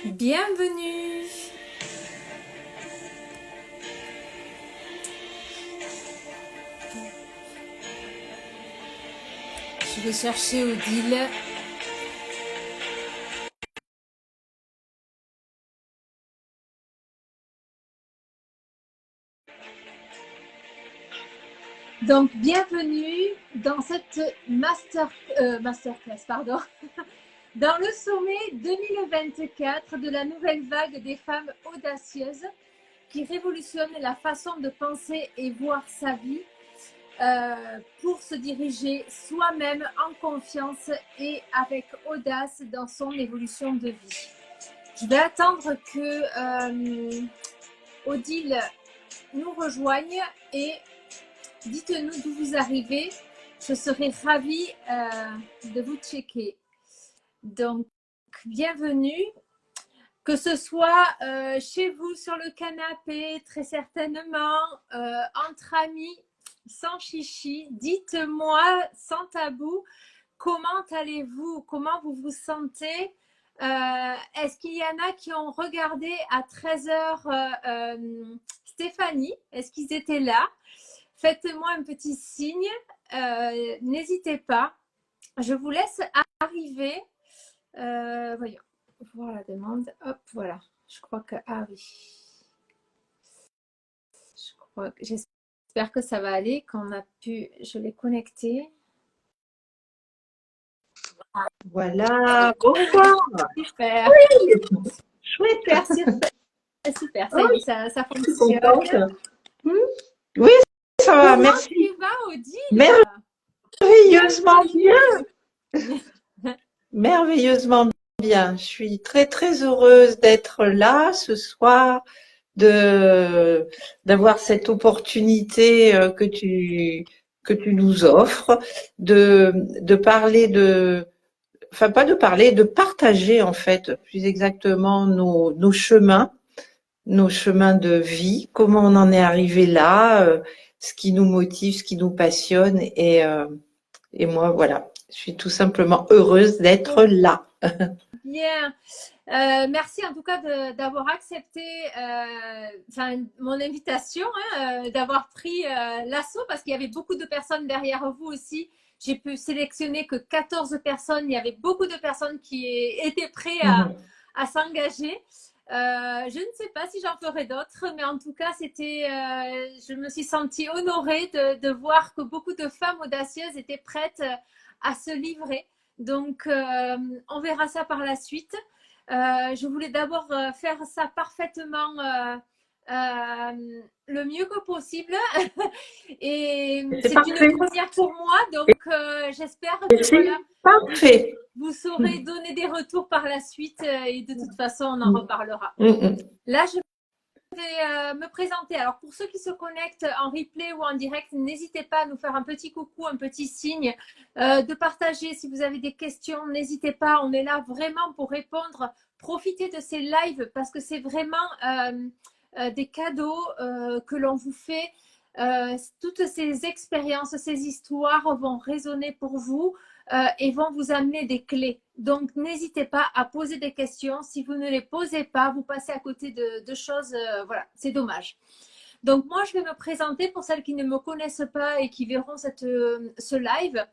Bienvenue. Je vais chercher Odile. Donc, bienvenue dans cette masterclass, pardon, dans le sommet 2024 de la nouvelle vague des femmes audacieuses qui révolutionne la façon de penser et voir sa vie pour se diriger soi-même en confiance et avec audace dans son évolution de vie. Je vais attendre que Odile nous rejoigne et dites-nous d'où vous arrivez. Je serai ravie de vous checker. Donc, bienvenue. Que ce soit chez vous, sur le canapé, très certainement, entre amis, sans chichi. Dites-moi, sans tabou, comment allez-vous? Comment vous vous sentez? Est-ce qu'il y en a qui ont regardé à 13h Stéphanie? Est-ce qu'ils étaient là? Faites-moi un petit signe. N'hésitez pas. Je vous laisse arriver. Voyons. Voir la demande. Hop, voilà. Je crois que... Ah oui. J'espère que ça va aller. Qu'on a pu... Je l'ai connecté. Voilà. Bonsoir. Super. Oui. Chouette. Super. Ça y est, ça fonctionne. Oui, ça va. Comment merci. tu vas, Odile? Merveilleusement bien. Merveilleusement bien. Je suis très, très heureuse d'être là ce soir, d'avoir cette opportunité que tu nous offres, de parler enfin pas de parler, de partager en fait, plus exactement nos chemins de vie, comment on en est arrivé là, ce qui nous motive, ce qui nous passionne. Et moi, voilà, je suis tout simplement heureuse d'être là. Bien. Merci en tout cas d'avoir accepté mon invitation, d'avoir pris l'assaut parce qu'il y avait beaucoup de personnes derrière vous aussi. J'ai pu sélectionner que 14 personnes. Il y avait beaucoup de personnes qui étaient prêtes à s'engager. Je ne sais pas si j'en ferai d'autres, mais en tout cas, je me suis sentie honorée de voir que beaucoup de femmes audacieuses étaient prêtes à se livrer. Donc, on verra ça par la suite. Je voulais d'abord faire ça parfaitement le mieux que possible. Et c'est une première pour moi, donc j'espère que voilà, parfait. vous saurez donner des retours par la suite et de toute façon, on en reparlera. Là, je vais me présenter. Alors, pour ceux qui se connectent en replay ou en direct, n'hésitez pas à nous faire un petit coucou, un petit signe, de partager. Si vous avez des questions, n'hésitez pas. On est là vraiment pour répondre. Profitez de ces lives parce que c'est vraiment des cadeaux que l'on vous fait. Toutes ces expériences, ces histoires vont résonner pour vous et vont vous amener des clés. Donc, n'hésitez pas à poser des questions. Si vous ne les posez pas, vous passez à côté de choses. Voilà, c'est dommage. Donc, moi, je vais me présenter pour celles qui ne me connaissent pas et qui verront ce live.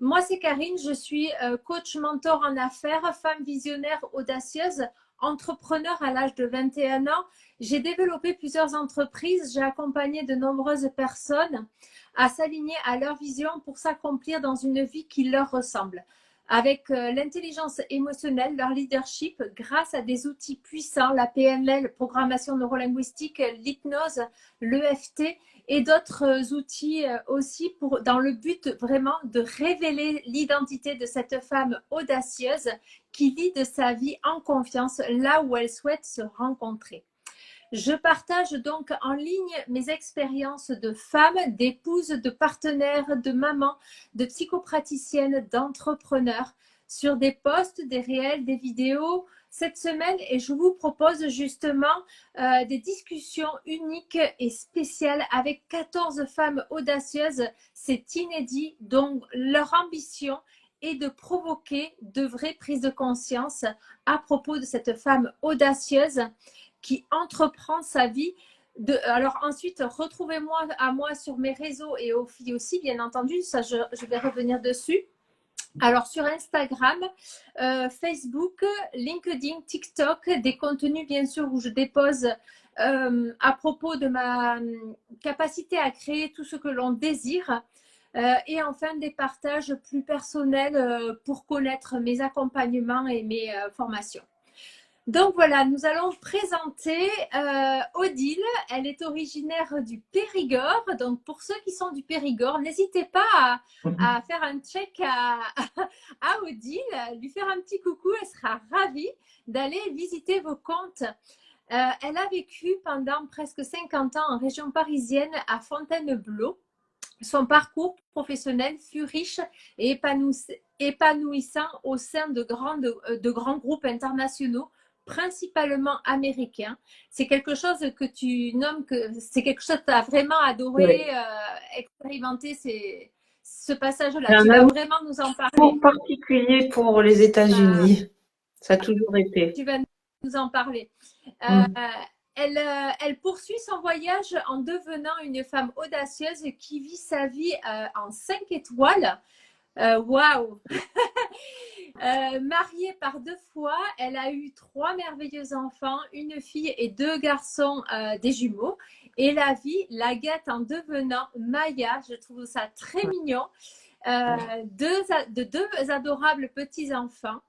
Moi, c'est Karine. Je suis coach mentor en affaires, femme visionnaire audacieuse, entrepreneur à l'âge de 21 ans. J'ai développé plusieurs entreprises. J'ai accompagné de nombreuses personnes à s'aligner à leur vision pour s'accomplir dans une vie qui leur ressemble. Avec l'intelligence émotionnelle, leur leadership, grâce à des outils puissants, la PNL, programmation neurolinguistique, l'hypnose, l'EFT et d'autres outils aussi dans le but vraiment de révéler l'identité de cette femme audacieuse qui vit de sa vie en confiance là où elle souhaite se rencontrer. Je partage donc en ligne mes expériences de femme, d'épouse, de partenaire, de maman, de psychopraticienne, d'entrepreneur sur des posts, des réels, des vidéos cette semaine et je vous propose justement des discussions uniques et spéciales avec 14 femmes audacieuses. C'est inédit, donc leur ambition et de provoquer de vraies prises de conscience à propos de cette femme audacieuse qui entreprend sa vie. Alors ensuite, retrouvez-moi à moi sur mes réseaux et aux filles aussi, bien entendu, ça je vais revenir dessus. Alors sur Instagram, Facebook, LinkedIn, TikTok, des contenus bien sûr où je dépose à propos de ma capacité à créer tout ce que l'on désire. Et enfin des partages plus personnels pour connaître mes accompagnements et mes formations. Donc voilà, nous allons présenter Odile. Elle est originaire du Périgord. Donc pour ceux qui sont du Périgord, n'hésitez pas à faire un check à Odile, lui faire un petit coucou. Elle sera ravie d'aller visiter vos comptes. Elle a vécu pendant presque 50 ans en région parisienne à Fontainebleau. Son parcours professionnel fut riche et épanouissant au sein de grands groupes internationaux, principalement américains. C'est quelque chose que tu nommes, que c'est quelque chose que tu as vraiment adoré expérimenter, ce passage-là. Tu vas vraiment nous en parler. En particulier pour les États-Unis. Ça a toujours été. Tu vas nous en parler. Elle poursuit son voyage en devenant une femme audacieuse qui vit sa vie en 5 étoiles. Waouh! Mariée par 2 fois, elle a eu 3 merveilleux enfants, une fille et 2 garçons, des jumeaux. Et la vie la gâte en devenant Maya. Je trouve ça très mignon. De 2 adorables petits-enfants.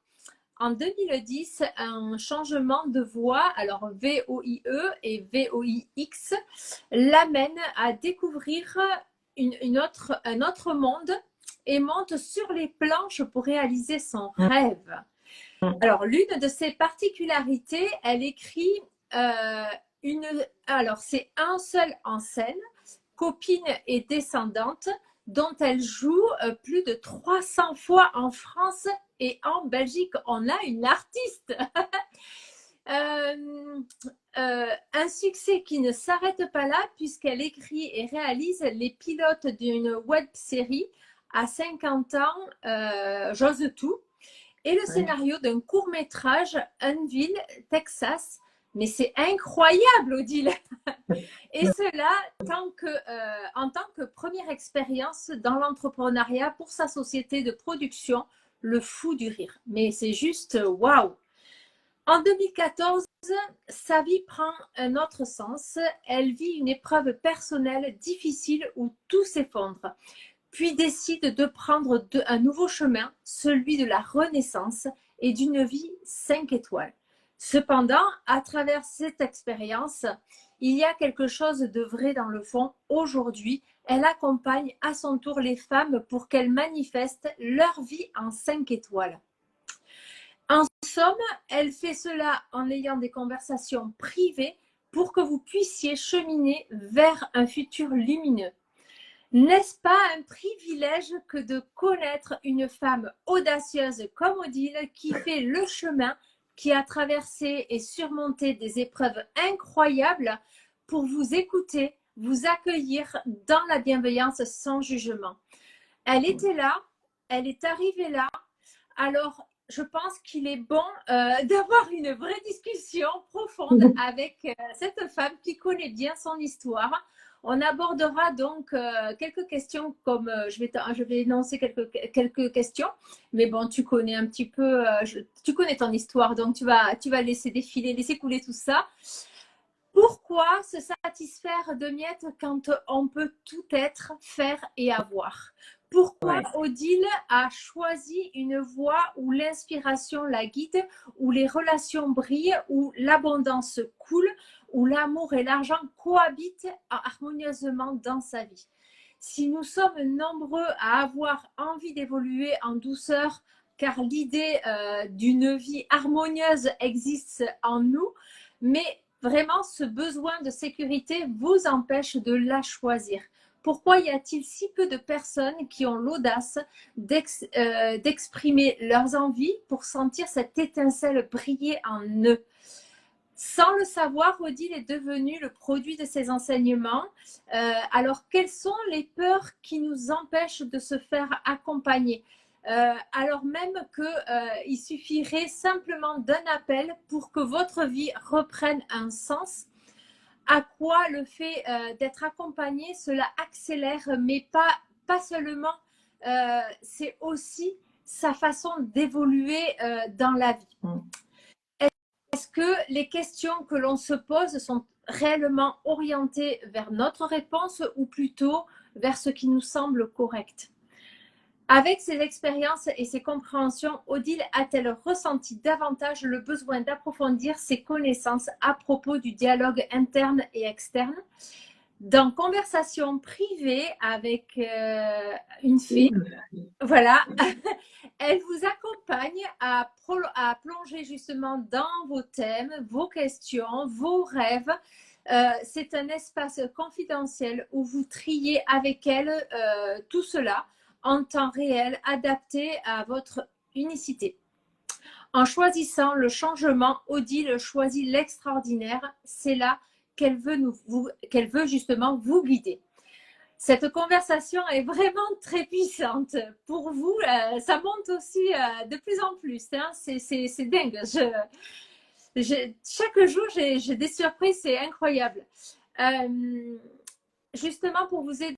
En 2010, un changement de voix, alors VOIE et VOIX, l'amène à découvrir un autre monde et monte sur les planches pour réaliser son rêve. Alors, l'une de ses particularités, elle écrit alors c'est un seul en scène, copine et descendante, dont elle joue plus de 300 fois en France et en Belgique. On a une artiste. Un succès qui ne s'arrête pas là puisqu'elle écrit et réalise les pilotes d'une web série à 50 ans, j'ose tout, et le scénario d'un court-métrage Huntsville, Texas. Mais c'est incroyable, Odile. Et cela en tant que première expérience dans l'entrepreneuriat pour sa société de production, Le Fou du Rire. Mais c'est juste waouh! En 2014, sa vie prend un autre sens. Elle vit une épreuve personnelle difficile où tout s'effondre, puis décide de prendre un nouveau chemin, celui de la renaissance et d'une vie 5 étoiles. Cependant, à travers cette expérience, il y a quelque chose de vrai dans le fond. Aujourd'hui, elle accompagne à son tour les femmes pour qu'elles manifestent leur vie en 5 étoiles. En somme, elle fait cela en ayant des conversations privées pour que vous puissiez cheminer vers un futur lumineux. N'est-ce pas un privilège que de connaître une femme audacieuse comme Odile qui fait le chemin, qui a traversé et surmonté des épreuves incroyables pour vous écouter, vous accueillir dans la bienveillance sans jugement. Elle était là, elle est arrivée là, alors je pense qu'il est bon d'avoir une vraie discussion profonde avec cette femme qui connaît bien son histoire. On abordera donc quelques questions comme je vais énoncer quelques questions, mais bon, tu connais un petit peu, tu connais ton histoire, donc tu vas laisser défiler, laisser couler tout ça. Pourquoi se satisfaire de miettes quand on peut tout être, faire et avoir? Pourquoi Odile a choisi une voie où l'inspiration la guide, où les relations brillent, où l'abondance coule, où l'amour et l'argent cohabitent harmonieusement dans sa vie? Si nous sommes nombreux à avoir envie d'évoluer en douceur, car l'idée d'une vie harmonieuse existe en nous, mais vraiment ce besoin de sécurité vous empêche de la choisir. Pourquoi y a-t-il si peu de personnes qui ont l'audace d'exprimer leurs envies pour sentir cette étincelle briller en eux? Sans le savoir, Odile est devenue le produit de ses enseignements. Alors, quelles sont les peurs qui nous empêchent de se faire accompagner? alors même qu'il suffirait simplement d'un appel pour que votre vie reprenne un sens. À quoi le fait d'être accompagné, cela accélère, mais pas seulement, c'est aussi sa façon d'évoluer dans la vie. Est-ce que les questions que l'on se pose sont réellement orientées vers notre réponse ou plutôt vers ce qui nous semble correct? Avec ses expériences et ses compréhensions, Odile a-t-elle ressenti davantage le besoin d'approfondir ses connaissances à propos du dialogue interne et externe? Dans Conversation privée avec une fée, voilà, elle vous accompagne à plonger justement dans vos thèmes, vos questions, vos rêves. C'est un espace confidentiel où vous triez avec elle tout cela en temps réel, adapté à votre unicité. En choisissant le changement, Odile choisit l'extraordinaire. C'est là qu'elle veut justement vous guider. Cette conversation est vraiment très puissante. Pour vous, ça monte aussi de plus en plus. Hein. C'est dingue. Chaque jour, j'ai des surprises. C'est incroyable. Justement, pour vous aider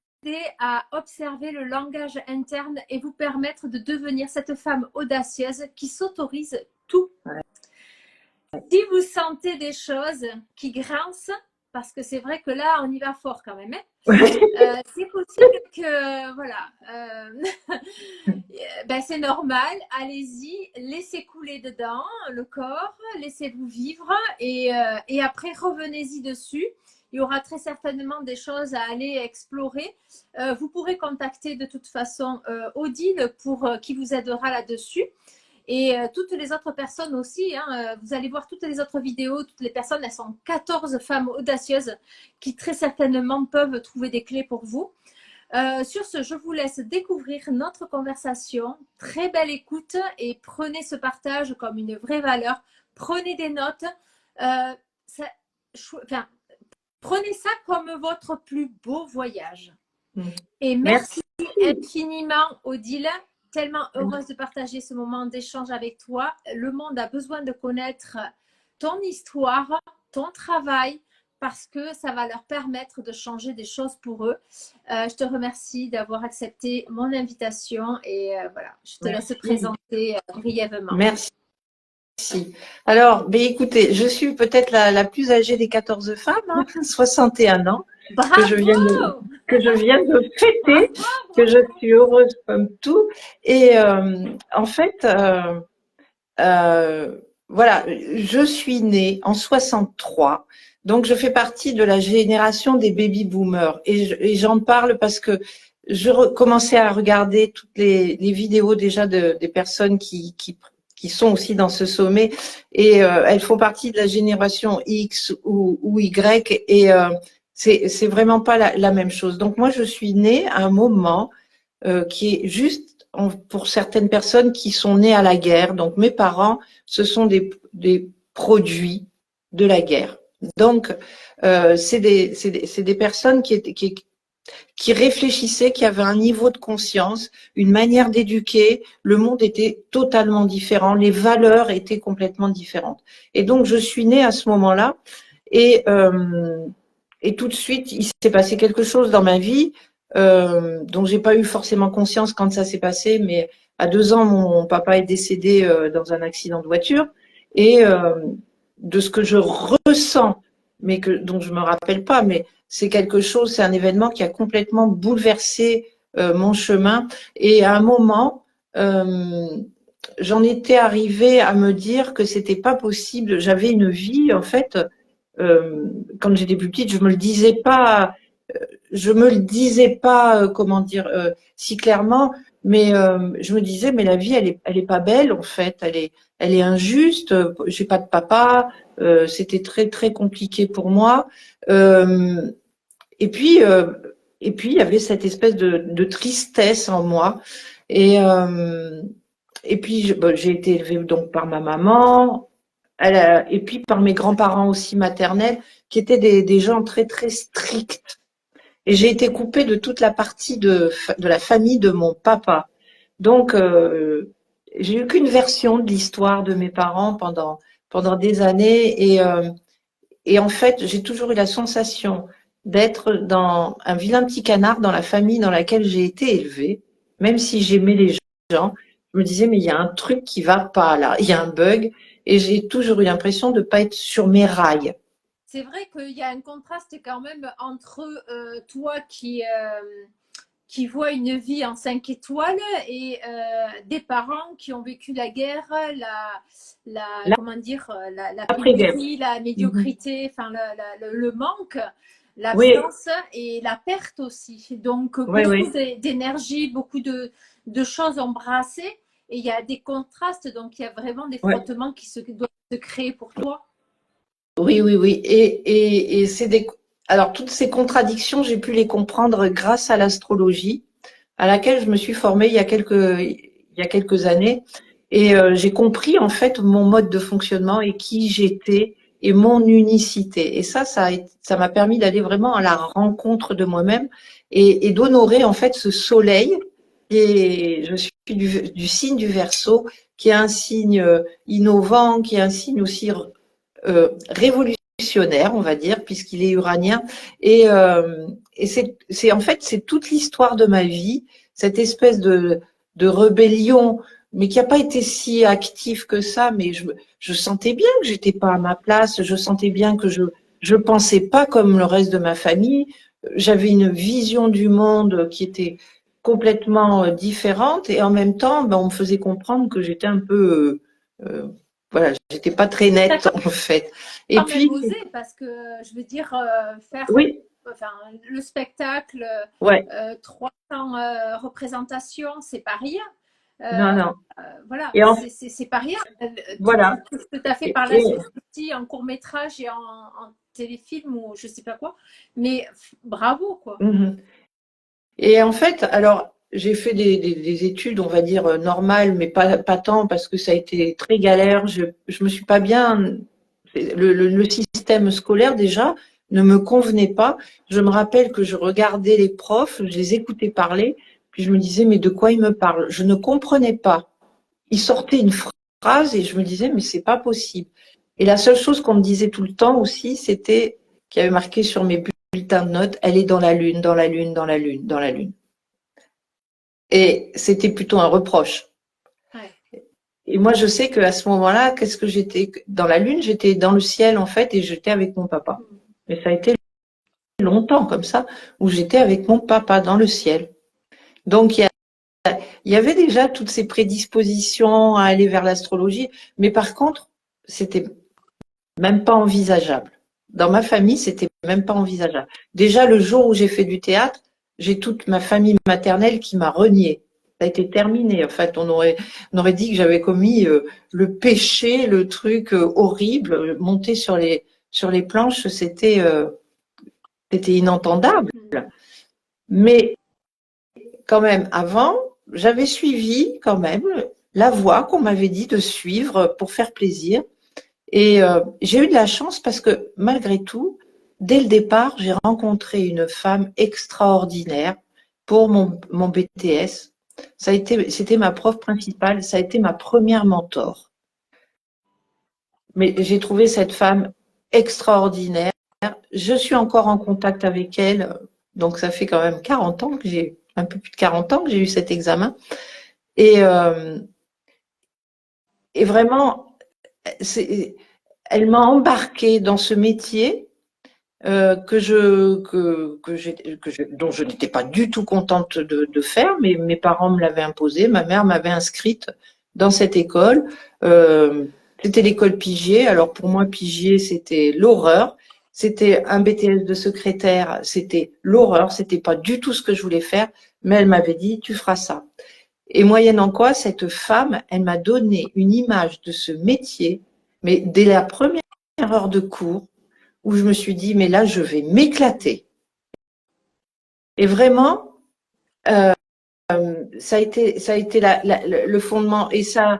à observer le langage interne et vous permettre de devenir cette femme audacieuse qui s'autorise tout. Si vous sentez des choses qui grincent, parce que c'est vrai que là, on y va fort quand même, hein, c'est possible que, voilà, ben c'est normal, allez-y, laissez couler dedans le corps, laissez-vous vivre et après, revenez-y dessus. Il y aura très certainement des choses à aller explorer. Vous pourrez contacter de toute façon Odile qui vous aidera là-dessus. Et toutes les autres personnes aussi, hein, vous allez voir toutes les autres vidéos, toutes les personnes, elles sont 14 femmes audacieuses qui très certainement peuvent trouver des clés pour vous. Sur ce, je vous laisse découvrir notre conversation. Très belle écoute et prenez ce partage comme une vraie valeur. Prenez des notes. Prenez ça comme votre plus beau voyage. Et merci infiniment, Odile. Tellement heureuse de partager ce moment d'échange avec toi. Le monde a besoin de connaître ton histoire, ton travail, parce que ça va leur permettre de changer des choses pour eux. Je te remercie d'avoir accepté mon invitation et voilà, je te laisse présenter brièvement. Merci. Alors, écoutez, je suis peut-être la plus âgée des 14 femmes, hein, 61 ans, que je viens de fêter, que je suis heureuse comme tout. Et en fait, voilà, je suis née en 63, donc je fais partie de la génération des baby boomers. Et j'en parle parce que je commençais à regarder toutes les vidéos déjà des personnes qui sont aussi dans ce sommet et elles font partie de la génération X ou Y et c'est vraiment pas la même chose. Donc moi je suis née à un moment qui est juste pour certaines personnes qui sont nées à la guerre. Donc mes parents, ce sont des produits de la guerre. Donc c'est des personnes qui réfléchissaient, qui avaient un niveau de conscience, une manière d'éduquer. Le monde était totalement différent, les valeurs étaient complètement différentes. Et donc, je suis née à ce moment-là et tout de suite, il s'est passé quelque chose dans ma vie dont j'ai pas eu forcément conscience quand ça s'est passé, mais à 2 ans, mon papa est décédé dans un accident de voiture et de ce que je ressens, mais dont je me rappelle pas, mais c'est quelque chose, c'est un événement qui a complètement bouleversé mon chemin. Et à un moment, j'en étais arrivée à me dire que c'était pas possible. J'avais une vie, en fait, quand j'étais plus petite, je me le disais pas, comment dire, si clairement, mais je me disais, mais la vie, elle est pas belle, en fait, elle est injuste. J'ai pas de papa, c'était très très compliqué pour moi. Et puis, il y avait cette espèce de tristesse en moi. Et puis, j'ai été élevée donc par ma maman, et puis par mes grands-parents aussi maternels, qui étaient des gens très très stricts. Et j'ai été coupée de toute la partie de la famille de mon papa. Donc, j'ai eu qu'une version de l'histoire de mes parents pendant des années et en fait, j'ai toujours eu la sensation d'être dans un vilain petit canard dans la famille dans laquelle j'ai été élevée, même si j'aimais les gens. Je me disais, mais il y a un truc qui va pas là, il y a un bug, et j'ai toujours eu l'impression de ne pas être sur mes rails. C'est vrai qu'il y a un contraste quand même entre toi qui voit une vie en 5 étoiles et des parents qui ont vécu la guerre, comment dire, la L'après-guerre. pénurie, la médiocrité, enfin le manque, Oui, l'absence et la perte aussi. Donc oui, beaucoup oui. d'énergie, beaucoup de choses embrassées et il y a des contrastes, donc il y a vraiment des Ouais. frottements qui doivent se créer pour toi. Oui, oui, oui. Et c'est des. Alors, toutes ces contradictions, j'ai pu les comprendre grâce à l'astrologie, à laquelle je me suis formée il y a quelques années. Et j'ai compris, en fait, mon mode de fonctionnement et qui j'étais et mon unicité. Et ça m'a permis d'aller vraiment à la rencontre de moi-même et d'honorer, en fait, ce soleil. Et je suis du signe du Verseau, qui est un signe innovant, qui est un signe aussi révolutionnaire, on va dire, puisqu'il est uranien. Et en fait, c'est toute l'histoire de ma vie, cette espèce de rébellion, mais qui n'a pas été si active que ça, mais je sentais bien que j'étais pas à ma place, je sentais bien que je pensais pas comme le reste de ma famille, j'avais une vision du monde qui était complètement différente et en même temps, ben, on me faisait comprendre que j'étais un peu voilà, j'étais pas très nette en fait. Et Quand même puis, oser parce que je veux dire faire oui, enfin le spectacle ouais, 300 représentations c'est pas rien. non, Euh, non. voilà, Et c'est pas rien. voilà. Tout ce que tu as fait Et, par la et- suite aussi en court métrage et en téléfilm ou je sais pas quoi, mais bravo quoi. mhm. Et en fait, alors, j'ai fait des études, on va dire, normales, mais pas tant, parce que ça a été très galère. Je me suis pas bien. Le système scolaire, déjà, ne me convenait pas. Je me rappelle que je regardais les profs, je les écoutais parler, puis je me disais, mais de quoi ils me parlent? Je ne comprenais pas. Ils sortaient une phrase et je me disais, mais c'est pas possible. Et la seule chose qu'on me disait tout le temps aussi, c'était, qui avait marqué sur mes bulletins de notes, elle est dans la lune, dans la lune, dans la lune, dans la lune. Et c'était plutôt un reproche. Ouais. Et moi, je sais qu'à ce moment-là, qu'est-ce que j'étais dans la lune? J'étais dans le ciel, en fait, et j'étais avec mon papa. Mais ça a été longtemps comme ça, où j'étais avec mon papa dans le ciel. Donc, il y avait déjà toutes ces prédispositions à aller vers l'astrologie, mais par contre, c'était même pas envisageable. Dans ma famille, c'était même pas envisageable. Déjà, le jour où j'ai fait du théâtre, j'ai toute ma famille maternelle qui m'a renié. Ça a été terminé. En fait, on aurait dit que j'avais commis le péché, le truc horrible, monter sur les planches, c'était inentendable. Mais quand même, avant, j'avais suivi quand même la voie qu'on m'avait dit de suivre pour faire plaisir. Et j'ai eu de la chance parce que malgré tout, dès le départ, j'ai rencontré une femme extraordinaire pour mon BTS. C'était ma prof principale, ça a été ma première mentor. Mais j'ai trouvé cette femme extraordinaire. Je suis encore en contact avec elle, donc ça fait quand même 40 ans que j'ai, un peu plus de 40 ans que j'ai eu cet examen. Et, euh, et vraiment, elle m'a embarquée dans ce métier dont je n'étais pas du tout contente de faire, mais mes parents me l'avaient imposé. Ma mère m'avait inscrite dans cette école. Euh, C'était l'école Pigier. Alors pour moi, Pigier, c'était l'horreur. C'était un BTS de secrétaire, c'était l'horreur. C'était pas du tout ce que je voulais faire, mais elle m'avait dit, tu feras ça. Et moyennant quoi, cette femme, elle m'a donné une image de ce métier, mais dès la première heure de cours, où je me suis dit, mais là, je vais m'éclater. Et vraiment, euh, ça a été le fondement. Et ça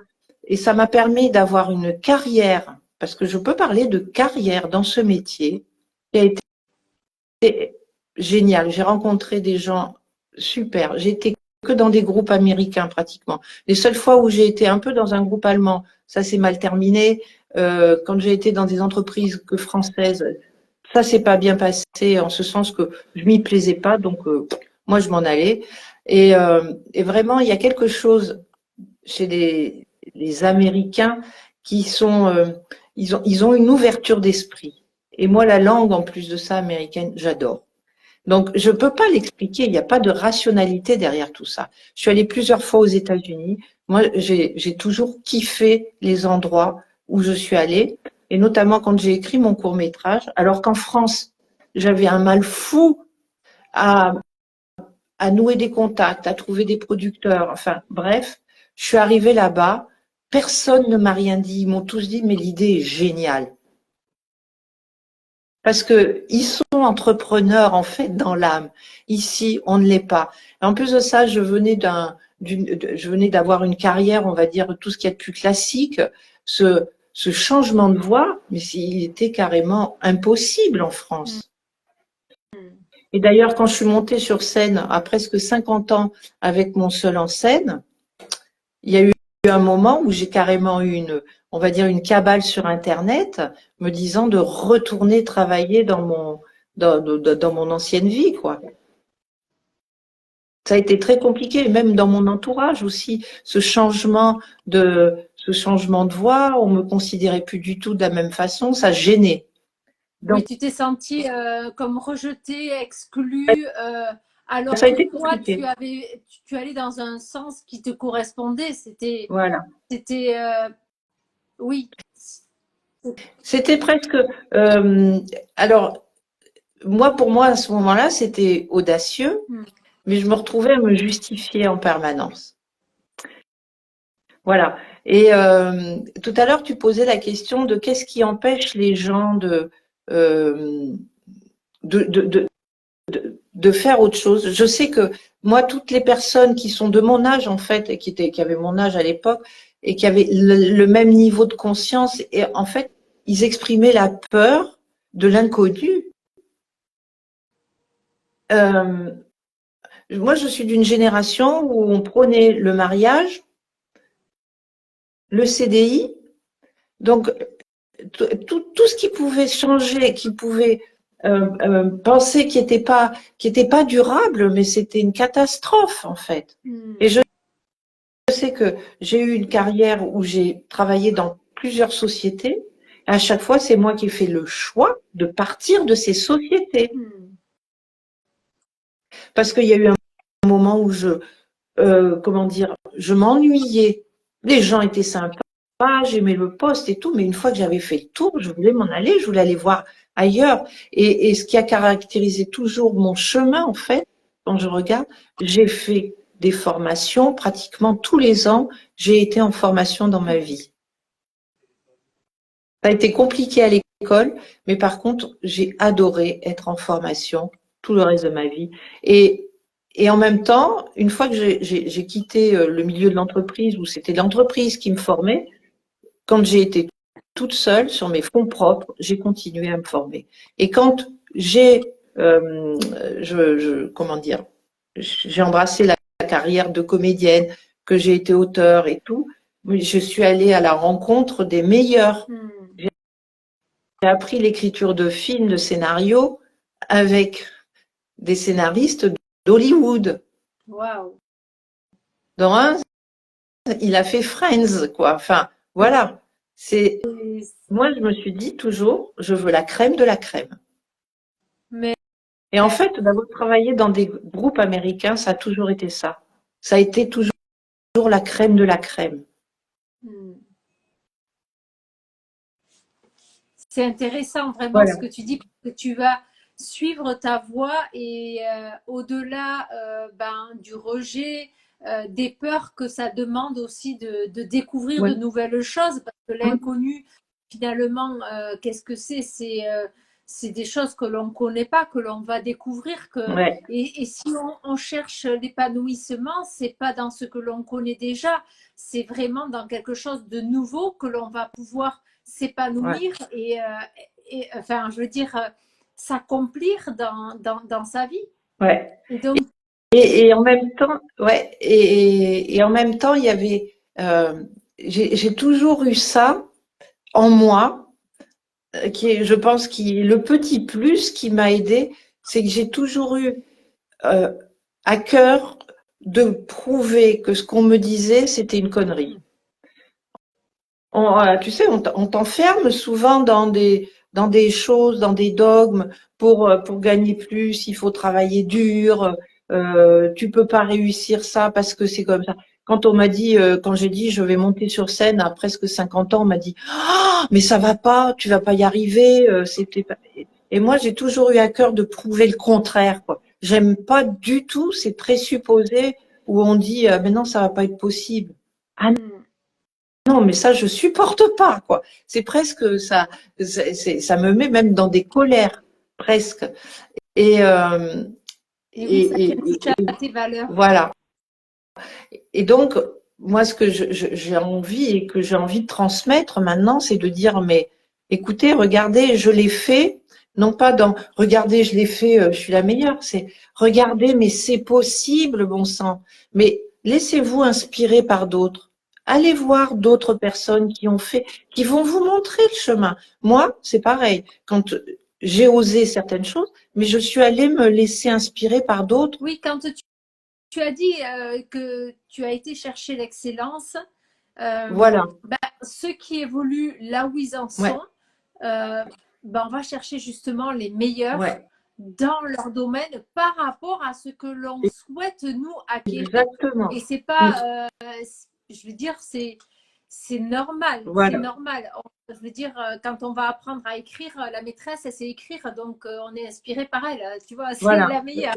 m'a permis d'avoir une carrière, parce que je peux parler de carrière dans ce métier, qui a été génial. J'ai rencontré des gens super. J'ai été que dans des groupes américains pratiquement. Les seules fois où j'ai été un peu dans un groupe allemand, ça s'est mal terminé. Quand j'ai été dans des entreprises que françaises, ça s'est pas bien passé en ce sens que je m'y plaisais pas, donc moi je m'en allais. Et vraiment, il y a quelque chose chez les Américains qui sont, ils ont une ouverture d'esprit. Et moi, la langue, en plus de ça, américaine, j'adore. Donc, je ne peux pas l'expliquer. Il n'y a pas de rationalité derrière tout ça. Je suis allée plusieurs fois aux États-Unis. Moi, j'ai toujours kiffé les endroits où je suis allée, et notamment quand j'ai écrit mon court-métrage. Alors qu'en France, j'avais un mal fou à, à nouer des contacts, à trouver des producteurs. Enfin, bref, je suis arrivée là-bas. Personne ne m'a rien dit. Ils m'ont tous dit, mais l'idée est géniale. Parce que ils sont entrepreneurs en fait dans l'âme. Ici, on ne l'est pas. Et en plus de ça, je venais d'avoir une carrière, on va dire tout ce qu'il y a de plus classique. Ce changement de voie, mais il était carrément impossible en France. Et d'ailleurs, quand je suis montée sur scène à presque 50 ans avec mon seul en scène, il y a eu un moment où j'ai carrément eu on va dire une cabale sur Internet me disant de retourner travailler dans mon ancienne vie, quoi. Ça a été très compliqué, même dans mon entourage aussi, ce changement de voix, on me considérait plus du tout de la même façon, ça gênait. Oui, Donc, tu t'es sentie comme rejetée, exclue, alors ça a que été toi, compliqué. tu allais dans un sens qui te correspondait. Voilà. C'était, oui. C'était presque, alors, pour moi, à ce moment-là, c'était audacieux, mais je me retrouvais à me justifier en permanence. Voilà. Et tout à l'heure, tu posais la question de qu'est-ce qui empêche les gens euh, de, de, de, de faire autre chose. Je sais que moi, toutes les personnes qui sont de mon âge, en fait, et qui avaient mon âge à l'époque, et qui avaient le même niveau de conscience, et en fait, ils exprimaient la peur de l'inconnu. Euh, Moi, je suis d'une génération où on prenait le mariage, le CDI, donc tout ce qui pouvait changer, qui pouvait penser qui était pas durable, mais c'était une catastrophe en fait. Et je sais que j'ai eu une carrière où j'ai travaillé dans plusieurs sociétés. À chaque fois, c'est moi qui ai fait le choix de partir de ces sociétés. Parce qu'il y a eu un moment où comment dire, je m'ennuyais. Les gens étaient sympas, j'aimais le poste et tout, mais une fois que j'avais fait le tour, je voulais m'en aller, je voulais aller voir ailleurs. Et ce qui a caractérisé toujours mon chemin, en fait, quand je regarde, j'ai fait des formations pratiquement tous les ans. J'ai été en formation dans ma vie. Ça a été compliqué à l'école, mais par contre, j'ai adoré être en formation tout le reste de ma vie. Et en même temps, une fois que j'ai quitté le milieu de l'entreprise, où c'était l'entreprise qui me formait, quand j'ai été toute seule sur mes fonds propres, j'ai continué à me former. Et quand j'ai, comment dire, j'ai embrassé la carrière de comédienne, que j'ai été auteur et tout, je suis allée à la rencontre des meilleurs. J'ai appris l'écriture de films, de scénarios avec des scénaristes d'Hollywood. Waouh. Dans un, il a fait Friends, quoi. Enfin, voilà. Moi, je me suis dit toujours, je veux la crème de la crème. Mais Et en fait, d'avoir travaillé dans des groupes américains, ça a toujours été ça. Ça a été toujours la crème de la crème. c'est intéressant vraiment Voilà. ce que tu dis, que tu vas suivre ta voie et au-delà du rejet, des peurs que ça demande aussi de découvrir Ouais. de nouvelles choses, parce que l'inconnu, finalement, qu'est-ce que c'est? C'est des choses que l'on ne connaît pas, que l'on va découvrir. Ouais. Et si on cherche l'épanouissement, c'est pas dans ce que l'on connaît déjà, c'est vraiment dans quelque chose de nouveau que l'on va pouvoir s'épanouir et enfin, je veux dire, s'accomplir dans sa vie. Ouais. Et donc, Et en même temps, ouais, et en même temps, il y avait, j'ai toujours eu ça en moi, qui est, je pense, qui est le petit plus qui m'a aidé, c'est que j'ai toujours eu euh, à cœur de prouver que ce qu'on me disait, c'était une connerie. Tu sais, on t'enferme souvent dans des choses, dans des dogmes pour gagner plus, il faut travailler dur, tu peux pas réussir ça parce que c'est comme ça. Quand on m'a dit, quand j'ai dit je vais monter sur scène à presque 50 ans, on m'a dit ah mais ça va pas, tu vas pas y arriver, c'était pas. Et moi j'ai toujours eu à cœur de prouver le contraire, quoi. J'aime pas du tout ces présupposés où on dit mais non ça va pas être possible. Ah non, mais ça, je supporte pas, quoi. C'est presque ça, ça me met même dans des colères, presque. Et, euh, Et oui, ça et, touche à tes valeurs. voilà. Et donc, moi, ce que j'ai envie et que j'ai envie de transmettre maintenant, c'est de dire, mais écoutez, regardez, je l'ai fait, non pas dans, regardez, je l'ai fait, je suis la meilleure, c'est, regardez, mais c'est possible, bon sang. Mais laissez-vous inspirer par d'autres. Allez voir d'autres personnes qui ont fait, qui vont vous montrer le chemin. Moi, c'est pareil. Quand j'ai osé certaines choses, mais je suis allée me laisser inspirer par d'autres. Oui, quand tu as dit que tu as été chercher l'excellence, Voilà. ceux qui évoluent là où ils en Ouais. sont, on va chercher justement les meilleurs Ouais. dans leur domaine par rapport à ce que l'on souhaite nous acquérir. Exactement. Et c'est pas, je veux dire, c'est normal. Voilà. C'est normal. Je veux dire, quand on va apprendre à écrire, la maîtresse, elle sait écrire, donc on est inspiré par elle. Tu vois, c'est Voilà. la meilleure.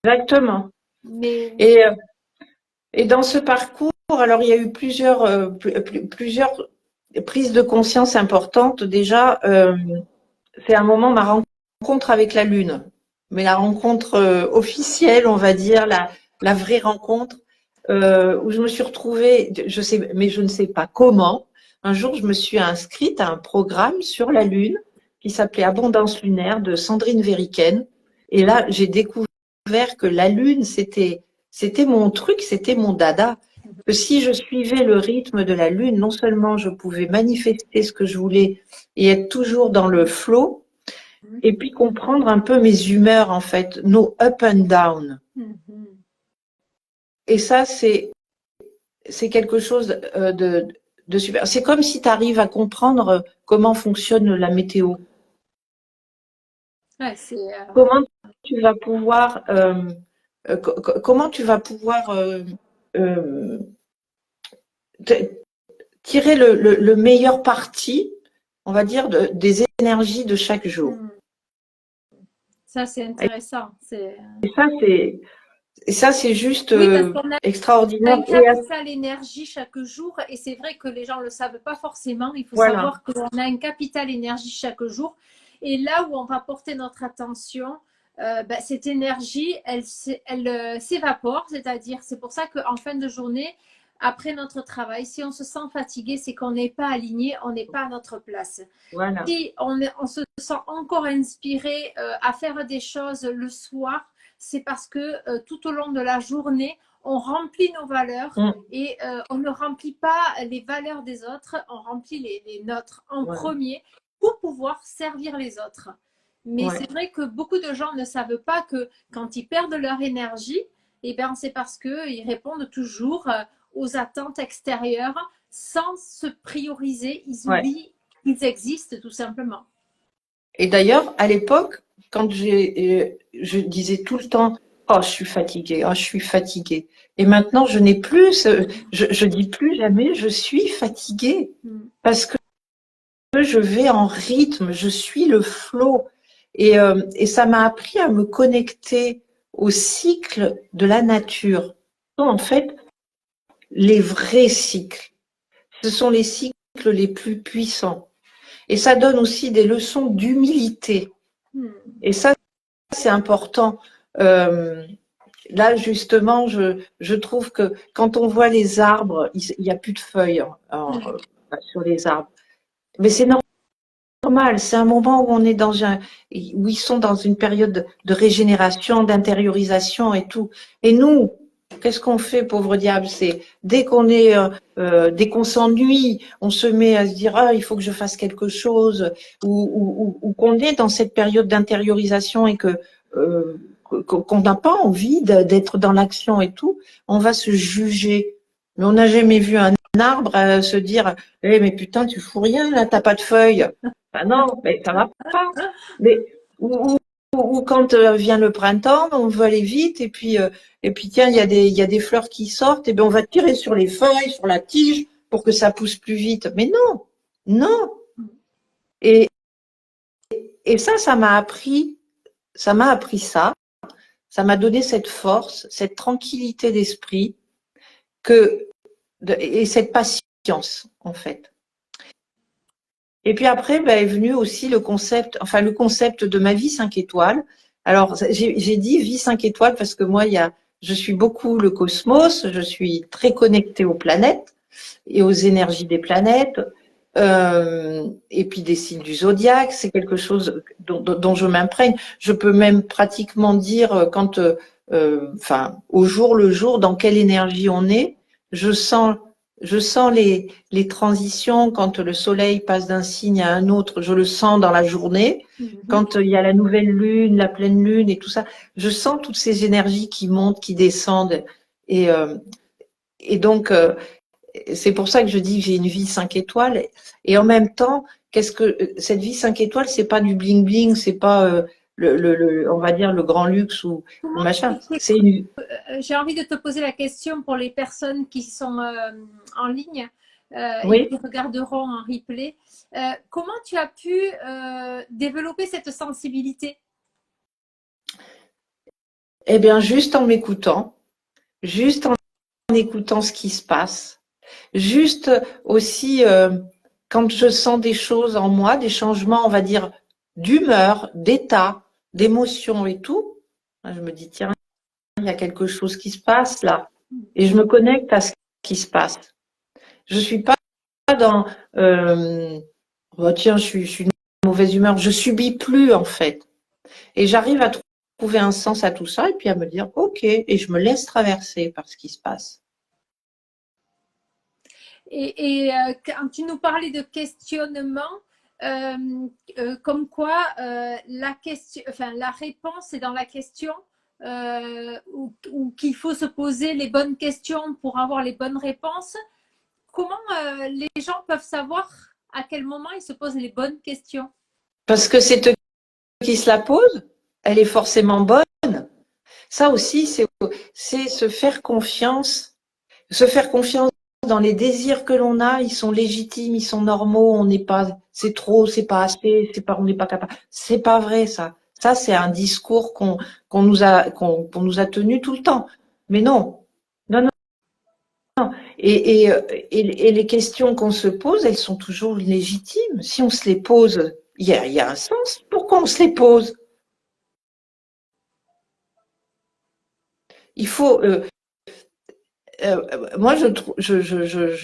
Exactement. Mais Et dans ce parcours, alors il y a eu plusieurs prises de conscience importantes. Déjà, c'est un moment ma rencontre avec la Lune, mais la rencontre officielle, on va dire, la vraie rencontre, où je me suis retrouvée, je sais, mais je ne sais pas comment. Un jour, je me suis inscrite à un programme sur la Lune qui s'appelait Abondance lunaire de Sandrine Veriken. Et là, j'ai découvert que la Lune, c'était mon truc, c'était mon dada. Que si je suivais le rythme de la Lune, non seulement je pouvais manifester ce que je voulais et être toujours dans le flow, et puis comprendre un peu mes humeurs, en fait, nos up and down. Et ça, c'est quelque chose de super. C'est comme si tu arrives à comprendre comment fonctionne la météo. ouais, Comment tu vas pouvoir, comment tu vas pouvoir euh, tirer le meilleur parti, on va dire, des énergies de chaque jour. Ça, c'est intéressant. Et ça, c'est juste oui, parce qu'on a extraordinaire. un capital énergie chaque jour et c'est vrai que les gens ne le savent pas forcément. Il faut savoir qu'on a un capital énergie chaque jour et là où on va porter notre attention, cette énergie, elle s'évapore, c'est-à-dire c'est pour ça qu'en fin de journée, après notre travail, si on se sent fatigué, c'est qu'on n'est pas aligné, on n'est pas à notre place. Voilà. Si on se sent encore inspiré à faire des choses le soir, c'est parce que tout au long de la journée, on remplit nos valeurs et on ne remplit pas les valeurs des autres, on remplit les nôtres en premier pour pouvoir servir les autres. Mais c'est vrai que beaucoup de gens ne savent pas que quand ils perdent leur énergie, c'est parce qu'ils répondent toujours aux attentes extérieures sans se prioriser. Ils oublient qu'ils existent tout simplement. Et d'ailleurs, à l'époque, quand je disais tout le temps, oh, je suis fatiguée, oh, je suis fatiguée. Et maintenant, je n'ai plus, je dis plus jamais, je suis fatiguée. Parce que je vais en rythme, je suis le flot. Et ça m'a appris à me connecter au cycle de la nature. En fait, les vrais cycles. Ce sont les cycles les plus puissants. Et ça donne aussi des leçons d'humilité. Et ça, c'est important. Là, justement, je trouve que quand on voit les arbres, il n'y a plus de feuilles sur les arbres. Mais c'est normal. C'est un moment où on est où ils sont dans une période de régénération, d'intériorisation et tout. Et nous, qu'est-ce qu'on fait, pauvre diable? C'est dès qu'on s'ennuie, on se met à se dire ah il faut que je fasse quelque chose, ou qu'on est dans cette période d'intériorisation et qu'on n'a pas envie d'être dans l'action et tout, on va se juger. Mais on n'a jamais vu un arbre se dire mais putain tu fous rien là, t'as pas de feuilles. Ben non, mais ça va pas. Mais ou quand vient le printemps, on veut aller vite et puis tiens, il y a des fleurs qui sortent, et bien on va tirer sur les feuilles, sur la tige pour que ça pousse plus vite. Mais non, non. Et, et ça m'a appris ça. Ça m'a donné cette force, cette tranquillité d'esprit et cette patience, en fait. Et puis après, est venu aussi le concept de ma vie 5 étoiles. Alors, j'ai dit vie 5 étoiles parce que moi, je suis beaucoup le cosmos, je suis très connectée aux planètes et aux énergies des planètes, et puis des signes du zodiaque. C'est quelque chose dont je m'imprègne. Je peux même pratiquement dire au jour le jour, dans quelle énergie on est. Je sens les transitions quand le soleil passe d'un signe à un autre, je le sens dans la journée. Quand il y a la nouvelle lune, la pleine lune et tout ça, je sens toutes ces énergies qui montent, qui descendent. Et donc, c'est pour ça que je dis que j'ai une vie 5 étoiles. Et en même temps, cette vie 5 étoiles, c'est pas du bling bling, c'est pas on va dire le grand luxe ou le machin. J'ai envie de te poser la question pour les personnes qui sont en ligne oui. et qui regarderont en replay. Comment tu as pu développer cette sensibilité? Eh bien, juste en m'écoutant, juste en écoutant ce qui se passe, juste aussi quand je sens des choses en moi, des changements, on va dire, d'humeur, d'état, d'émotion et tout, je me dis, tiens, il y a quelque chose qui se passe là. Et je me connecte à ce qui se passe. Je suis pas dans, tiens, je suis une mauvaise humeur. Je subis plus, en fait. Et j'arrive à trouver un sens à tout ça et puis à me dire, ok, et je me laisse traverser par ce qui se passe. Et quand tu nous parlais de questionnement, comme quoi la réponse est dans la question, ou qu'il faut se poser les bonnes questions pour avoir les bonnes réponses. Comment les gens peuvent savoir à quel moment ils se posent les bonnes questions? Parce que c'est eux qui se la posent, elle est forcément bonne. Ça aussi, c'est se faire confiance dans les désirs que l'on a. Ils sont légitimes, ils sont normaux. On n'est pas, c'est trop, c'est pas assez, on n'est pas capable. C'est pas vrai ça. Ça c'est un discours qu'on nous a tenu tout le temps. Mais non, non, non. Non. Et les questions qu'on se pose, elles sont toujours légitimes. Si on se les pose, il y a un sens. Pourquoi on se les pose? Il faut. Moi, je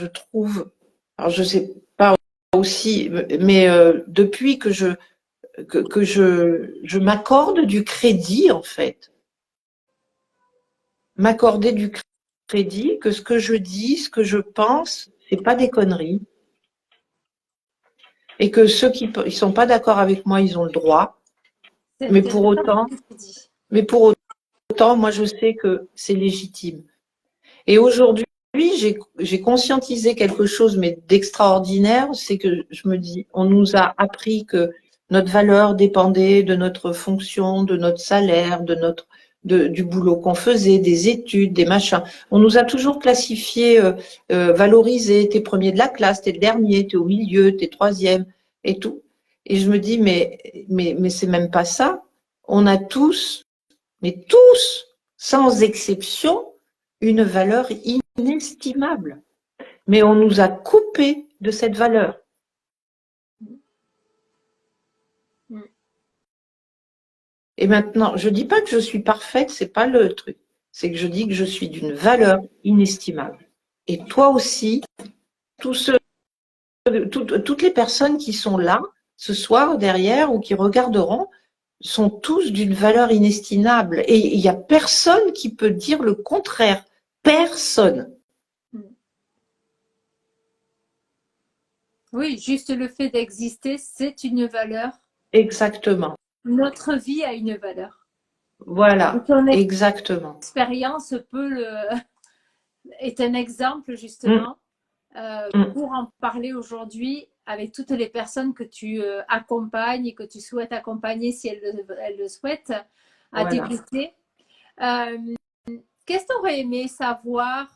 trouve. Alors, je sais pas aussi, mais depuis que je m'accorde du crédit, en fait, m'accorder du crédit, que ce que je dis, ce que je pense, c'est pas des conneries, et que ceux qui ils sont pas d'accord avec moi, ils ont le droit. Mais pour autant, moi, je sais que c'est légitime. Et aujourd'hui, j'ai conscientisé quelque chose, mais d'extraordinaire, c'est que je me dis, on nous a appris que notre valeur dépendait de notre fonction, de notre salaire, du boulot qu'on faisait, des études, des machins. On nous a toujours classifié, valorisé, t'es premier de la classe, t'es le dernier, t'es au milieu, t'es troisième et tout. Et je me dis, mais c'est même pas ça. On a tous, mais tous, sans exception, une valeur inestimable. Mais on nous a coupé de cette valeur. Et maintenant, je dis pas que je suis parfaite, c'est pas le truc. C'est que je dis que je suis d'une valeur inestimable. Et toi aussi, toutes les personnes qui sont là, ce soir derrière ou qui regarderont sont tous d'une valeur inestimable. Et il n'y a personne qui peut dire le contraire. Personne. Oui, juste le fait d'exister, c'est une valeur. Exactement. Notre vie a une valeur. Voilà, exactement. L'expérience est un exemple justement pour en parler aujourd'hui avec toutes les personnes que tu accompagnes et que tu souhaites accompagner si elles le souhaitent à tes côtés. Qu'est-ce que tu aurais aimé savoir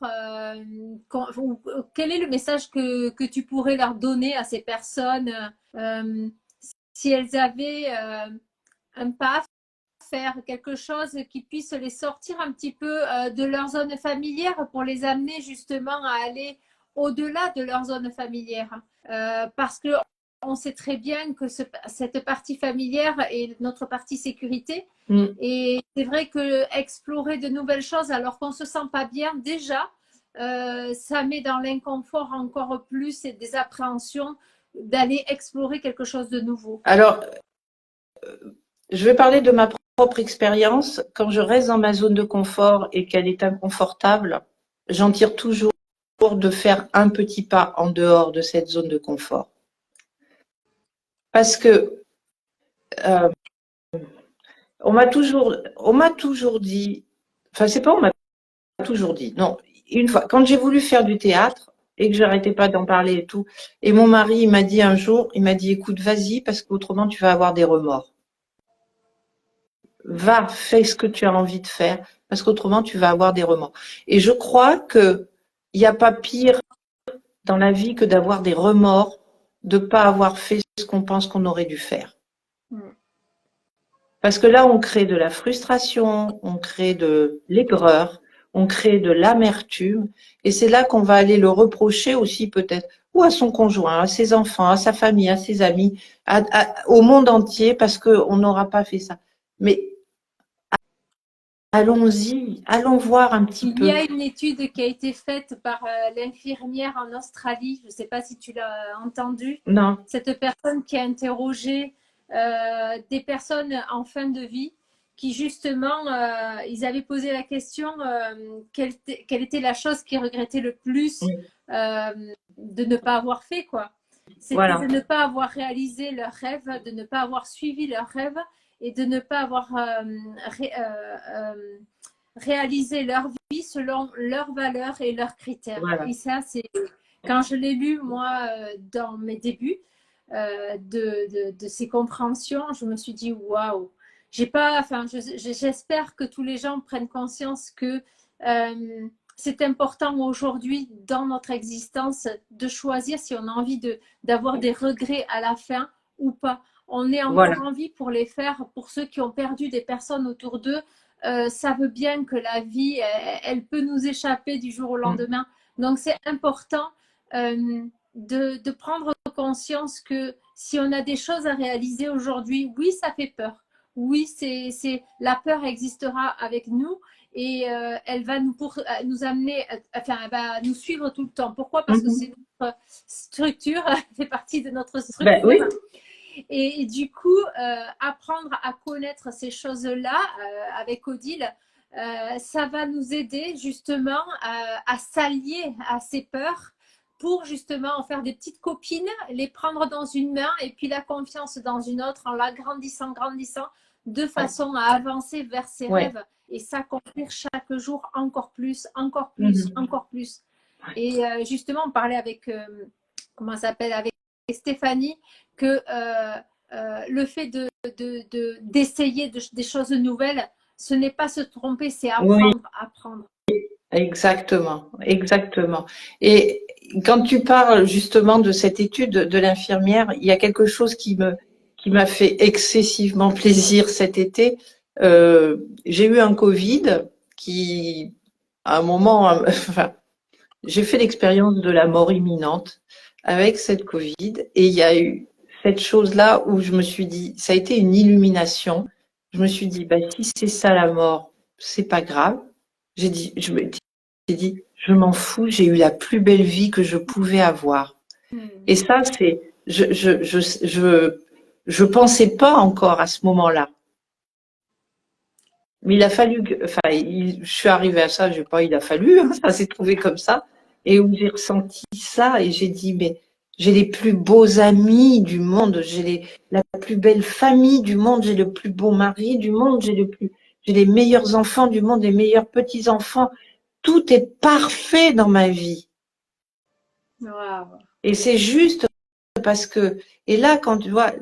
quel est le message que tu pourrais leur donner à ces personnes si elles avaient un pas à faire, quelque chose qui puisse les sortir un petit peu de leur zone familière pour les amener justement à aller au-delà de leur zone familière. Parce que on sait très bien que cette partie familière est notre partie sécurité. Et c'est vrai que explorer de nouvelles choses alors qu'on ne se sent pas bien, déjà, ça met dans l'inconfort encore plus et des appréhensions d'aller explorer quelque chose de nouveau. Alors, je vais parler de ma propre expérience. Quand je reste dans ma zone de confort et qu'elle est inconfortable, j'en tire toujours de faire un petit pas en dehors de cette zone de confort. Parce que on m'a toujours dit, enfin c'est pas on m'a toujours dit, non, une fois, quand j'ai voulu faire du théâtre et que j'arrêtais pas d'en parler et tout, et mon mari il m'a dit un jour, il m'a dit écoute vas-y parce qu'autrement tu vas avoir des remords. Va, fais ce que tu as envie de faire parce qu'autrement tu vas avoir des remords. Et je crois que il n'y a pas pire dans la vie que d'avoir des remords de pas avoir fait ce qu'on pense qu'on aurait dû faire. Parce que là, on crée de la frustration, on crée de l'aigreur, on crée de l'amertume, et c'est là qu'on va aller le reprocher aussi peut-être, ou à son conjoint, à ses enfants, à sa famille, à ses amis, au monde entier, parce qu'on n'aura pas fait ça. Mais allons-y, allons voir un petit peu. Il y a une étude qui a été faite par l'infirmière en Australie, je ne sais pas si tu l'as entendu. Non. Cette personne qui a interrogé des personnes en fin de vie qui justement, ils avaient posé la question quelle était la chose qu'ils regrettaient le plus de ne pas avoir fait, quoi. C'était de ne pas avoir réalisé leurs rêves, de ne pas avoir suivi leurs rêves et de ne pas avoir réaliser leur vie selon leurs valeurs et leurs critères. Et ça, c'est quand je l'ai lu, moi, dans mes débuts de ces compréhensions, je me suis dit, waouh, j'espère que tous les gens prennent conscience que c'est important aujourd'hui dans notre existence de choisir si on a envie d'avoir des regrets à la fin ou pas. On est encore en vie pour les faire, pour ceux qui ont perdu des personnes autour d'eux. Ça veut bien que la vie, elle peut nous échapper du jour au lendemain. Donc, c'est important de prendre conscience que si on a des choses à réaliser aujourd'hui, oui, ça fait peur. Oui, la peur existera avec nous et elle va nous amener, enfin, elle va nous suivre tout le temps. Pourquoi? Parce que c'est notre structure, elle fait partie de notre structure. Ben, oui. Et du coup, apprendre à connaître ces choses-là avec Odile, ça va nous aider justement à s'allier à ces peurs pour justement en faire des petites copines, les prendre dans une main et puis la confiance dans une autre en l'agrandissant, grandissant, de façon à avancer vers ses rêves et s'accomplir chaque jour encore plus, encore plus, encore plus. Et justement, on parlait avec, comment ça s'appelle, avec Stéphanie, que le fait d'essayer des choses nouvelles, ce n'est pas se tromper, c'est apprendre, apprendre. Exactement, exactement. Et quand tu parles justement de cette étude de l'infirmière, il y a quelque chose qui m'a fait excessivement plaisir cet été. J'ai eu un Covid qui, à un moment, enfin, j'ai fait l'expérience de la mort imminente avec cette Covid, et il y a eu cette chose-là où je me suis dit, ça a été une illumination. Je me suis dit, bah, si c'est ça la mort, c'est pas grave. J'ai dit, je m'en fous, j'ai eu la plus belle vie que je pouvais avoir. Et ça, c'est, je pensais pas encore à ce moment-là. Mais il a fallu que, enfin, je suis arrivée à ça, il a fallu, hein, ça s'est trouvé comme ça, et où j'ai ressenti ça, et j'ai dit, mais j'ai les plus beaux amis du monde, la plus belle famille du monde, j'ai le plus beau mari du monde, j'ai les meilleurs enfants du monde, les meilleurs petits-enfants. Tout est parfait dans ma vie. Wow. Et c'est juste parce que, et là, quand tu vois,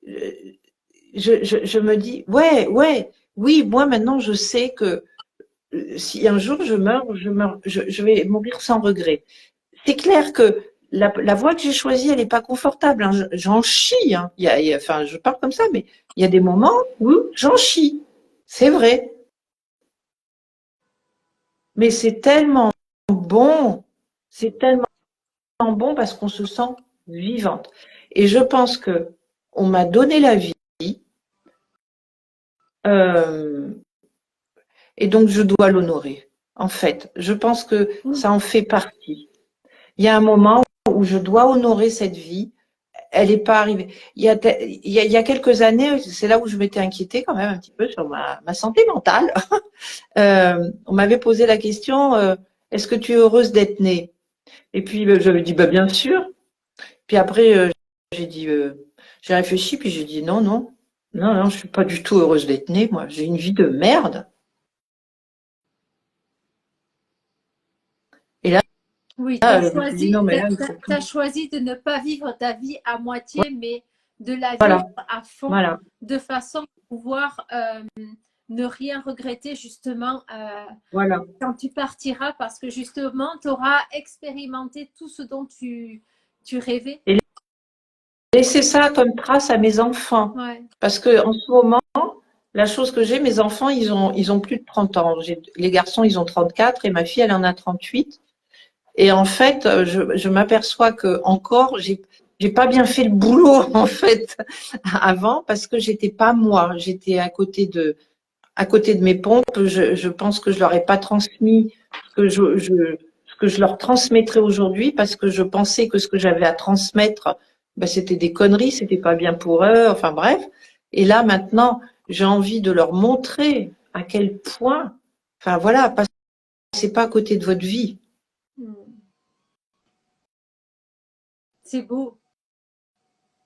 je me dis, oui, moi maintenant je sais que si un jour je vais mourir sans regret. C'est clair que la voie que j'ai choisie, elle n'est pas confortable, hein. J'en chie, hein. Enfin, je parle comme ça, mais il y a des moments où j'en chie. C'est vrai. Mais c'est tellement bon. C'est tellement bon parce qu'on se sent vivante. Et je pense que on m'a donné la vie. Euh, et donc je dois l'honorer. En fait, je pense que ça en fait partie. Il y a un moment où je dois honorer cette vie. Elle n'est pas arrivée. Il y a quelques années, c'est là où je m'étais inquiétée quand même un petit peu sur ma santé mentale. On m'avait posé la question, est-ce que tu es heureuse d'être née? Et puis j'avais dit, bah, bien sûr. Puis après, j'ai dit, j'ai réfléchi, puis j'ai dit, non, non, non, non, je suis pas du tout heureuse d'être née, moi. J'ai une vie de merde. Et là, Oui, tu as je me suis dit, non, mais là, il faut as tout. choisi de ne pas vivre ta vie à moitié, mais de la Voilà, vivre à fond, voilà, de façon à pouvoir ne rien regretter justement voilà. quand tu partiras, parce que justement, tu auras expérimenté tout ce dont tu rêvais. Et laisser ça comme trace à mes enfants. Ouais. Parce que en ce moment, la chose que j'ai, mes enfants, ils ont plus de 30 ans. Les garçons, ils ont 34 et ma fille, elle en a 38. Et en fait, je m'aperçois que encore, j'ai pas bien fait le boulot en fait avant parce que j'étais pas moi. J'étais à côté de mes pompes. Je pense que je leur ai pas transmis ce que je leur transmettrai aujourd'hui parce que je pensais que ce que j'avais à transmettre, ben, c'était des conneries, c'était pas bien pour eux. Enfin bref. Et là maintenant, j'ai envie de leur montrer à quel point. Enfin voilà, passez pas à côté de votre vie. C'est beau.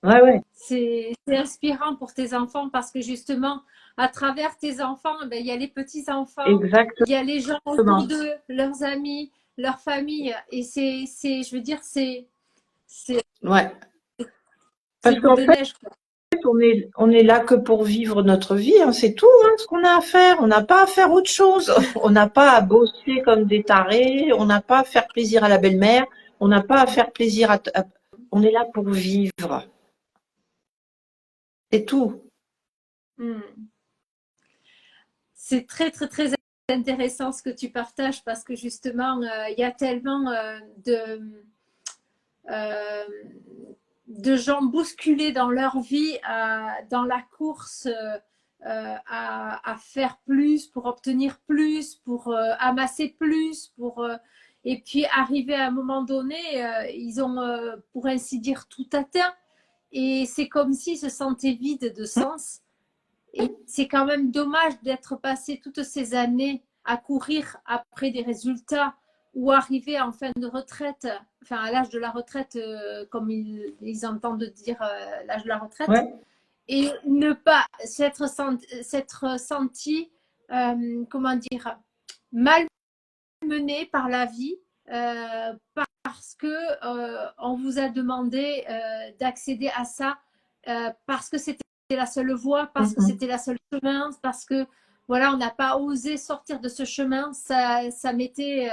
Ouais, ouais. C'est inspirant pour tes enfants parce que justement, à travers tes enfants, ben, il y a les petits-enfants, Exactement. il y a les gens autour d'eux, leurs amis, leur famille. Et je veux dire, c'est Ouais. Parce boule qu'en de fait, neige, quoi. on est là que pour vivre notre vie, hein, c'est tout, hein, ce qu'on a à faire. On n'a pas à faire autre chose. On n'a pas à bosser comme des tarés. On n'a pas à faire plaisir à la belle-mère. On n'a pas à faire plaisir on est là pour vivre. C'est tout. C'est très, très, très intéressant ce que tu partages parce que justement, il y a tellement euh, de gens bousculés dans leur vie, dans la course à faire plus, pour obtenir plus, pour amasser plus, et puis arriver à un moment donné, ils ont, pour ainsi dire, tout atteint. Et c'est comme s'ils se sentaient vides de sens. Et c'est quand même dommage d'être passé toutes ces années à courir après des résultats ou arriver en fin de retraite, enfin à l'âge de la retraite, comme ils entendent dire l'âge de la retraite, Ouais. et ne pas s'être senti, comment dire, malmené par la vie parce que on vous a demandé d'accéder à ça parce que c'était la seule voie, parce que c'était la seule chemin, parce que voilà, on n'a pas osé sortir de ce chemin, ça mettait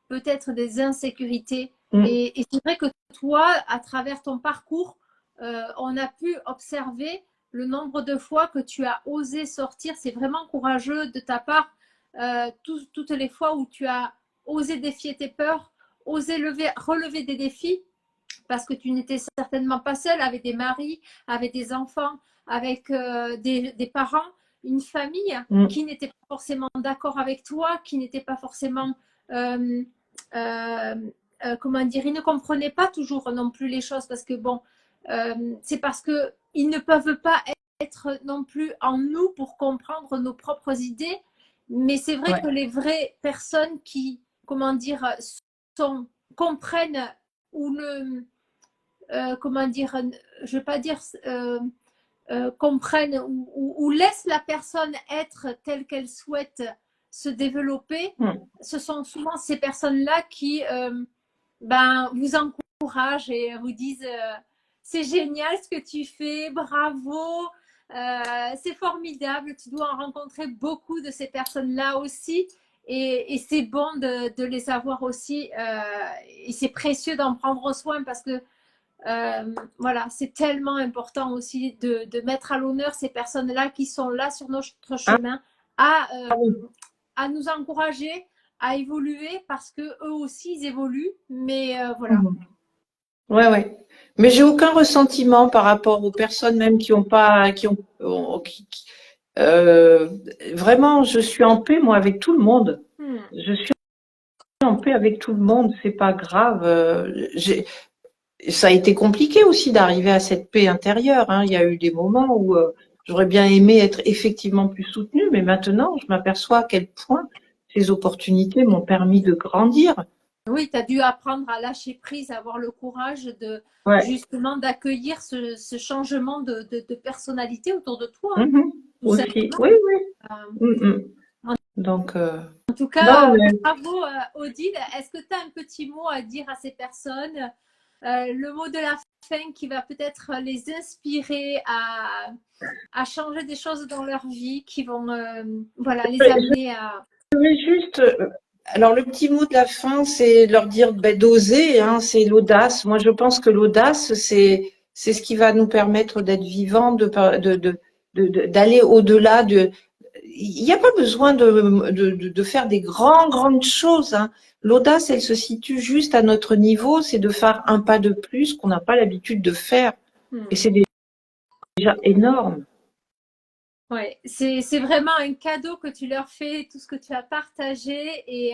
peut-être des insécurités. Et c'est vrai que toi, à travers ton parcours, on a pu observer le nombre de fois que tu as osé sortir. C'est vraiment courageux de ta part. Toutes les fois où tu as osé défier tes peurs, osé relever des défis, parce que tu n'étais certainement pas seule, avec des maris, avec des enfants, avec des parents, une famille qui n'était pas forcément d'accord avec toi, qui n'était pas forcément, comment dire, ils ne comprenaient pas toujours non plus les choses, parce que bon, c'est parce que ils ne peuvent pas être non plus en nous pour comprendre nos propres idées. Mais c'est vrai que les vraies personnes qui, comment dire, comprennent ou ne, comment dire, je veux pas dire, comprennent ou laissent la personne être telle qu'elle souhaite se développer, ce sont souvent ces personnes-là qui vous encouragent et vous disent c'est génial ce que tu fais, bravo, c'est formidable, tu dois en rencontrer beaucoup de ces personnes-là aussi. Et c'est bon de les avoir aussi. Et c'est précieux d'en prendre soin parce que voilà, c'est tellement important aussi de mettre à l'honneur ces personnes-là qui sont là sur notre chemin à nous encourager à évoluer parce que eux aussi ils évoluent. Mais voilà. Ouais. Mais j'ai aucun ressentiment par rapport aux personnes même qui ont pas, vraiment, je suis en paix moi avec tout le monde. Je suis en paix avec tout le monde, c'est pas grave. Ça a été compliqué aussi d'arriver à cette paix intérieure. Hein. Il y a eu des moments où j'aurais bien aimé être effectivement plus soutenue, mais maintenant, je m'aperçois à quel point ces opportunités m'ont permis de grandir. Oui, tu as dû apprendre à lâcher prise, à avoir le courage de justement d'accueillir ce changement de personnalité autour de toi. Aussi, oui. Donc, en tout cas, bravo Odile. Est-ce que tu as un petit mot à dire à ces personnes? Le mot de la fin qui va peut-être les inspirer à changer des choses dans leur vie, qui vont les amener à... Je vais juste... Alors, le petit mot de la fin, c'est leur dire d'oser, hein, c'est l'audace. Moi, je pense que l'audace, c'est ce qui va nous permettre d'être vivants, d'aller au-delà de... Il n'y a pas besoin de faire des grandes choses. Hein. L'audace, elle se situe juste à notre niveau, c'est de faire un pas de plus qu'on n'a pas l'habitude de faire. Et c'est déjà énorme. Ouais, c'est vraiment un cadeau que tu leur fais, tout ce que tu as partagé. Et